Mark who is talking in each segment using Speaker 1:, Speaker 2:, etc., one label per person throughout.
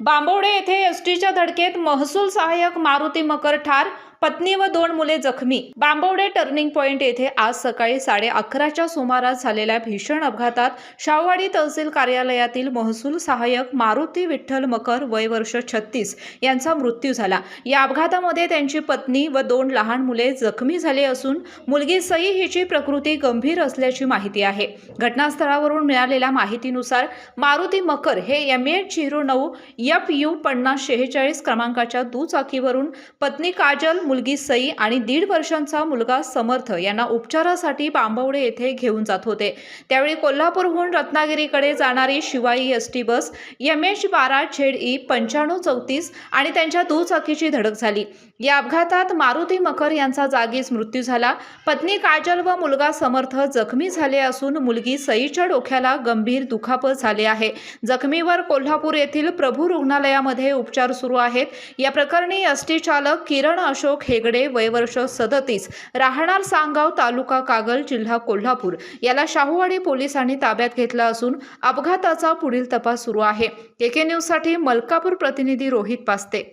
Speaker 1: बांबवडे येथे एसटीच्या धडकेत महसूल सहाय्यक मारुती मकर ठार, पत्नी व 2 मुले जखमी। बांबवडे टर्निंग पॉइंट येथे आज सकाळी 11:30च्या सुमारास झालेल्या भीषण अपघातात शाहूवाडी तहसील कार्यालयातील महसूल सहाय्यक मारुती विठ्ठल मकर वय वर्ष 36 यांचा मृत्यू झाला। या अपघातामध्ये त्यांची पत्नी व 2 लहान मुले जखमी झाले असून मुलगी सई हिची प्रकृती गंभीर असल्याची माहिती आहे। घटनास्थळावरून मिळालेल्या माहितीनुसार मारुती मकर हे MH09 FU 5046 क्रमांकाच्या दुचाकीवरून पत्नी काजल, मुलगी सई आणि 1.5 वर्षांचा मुलगा समर्थ यांना उपचारासाठी बांबवडे येथे घेऊन जात होते। त्यावेळी कोल्हापूरहून रत्नागिरीकडे जाणारी शिवाई एसटी बस MH12ZE 9534 आणि त्यांच्या दुचाकीची धडक झाली। या अपघातात मारुती मकर यांचा जागीच मृत्यू झाला। पत्नी काजल व मुलगा समर्थ जखमी झाले असून मुलगी सईच्या डोक्याला गंभीर दुखापत झाले आहे। जखमीवर कोल्हापूर येथील प्रभू रुग्णालयामध्ये उपचार सुरू आहेत। या प्रकरणी एसटी चालक किरण अशोक हेगडे वय वर्ष 37 राहणार सांगाव तालुका कागल जिल्हा कोल्हापूर याला शाहूवाडी पोलिसांनी ताब्यात घेतला असून अपघाताचा पुढील तपास सुरू आहे। केके न्यूज साठी मलकापूर प्रतिनिधी रोहित पास्ते।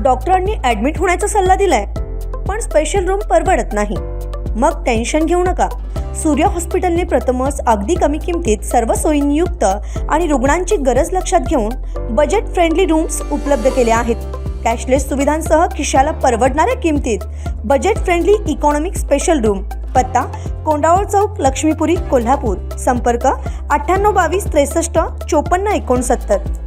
Speaker 2: डॉक्टरांनी ॲडमिट होण्याचा सल्ला दिलाय, पण स्पेशल रूम परवडत नाही। मग टेन्शन घेऊ नका। सूर्य हॉस्पिटलने प्रथमच अगदी कमी किमतीत सर्व सोयींयुक्त आणि रुग्णांची गरज लक्षात घेऊन बजेट फ्रेंडली रूम्स उपलब्ध केले आहेत। कॅशलेस सुविधांसह खिशाला परवडणाऱ्या किमतीत budget friendly economic special room. पत्ता कोंडावळ चौक, लक्ष्मीपुरी, कोल्हापूर। संपर्क 9822 63 54 69।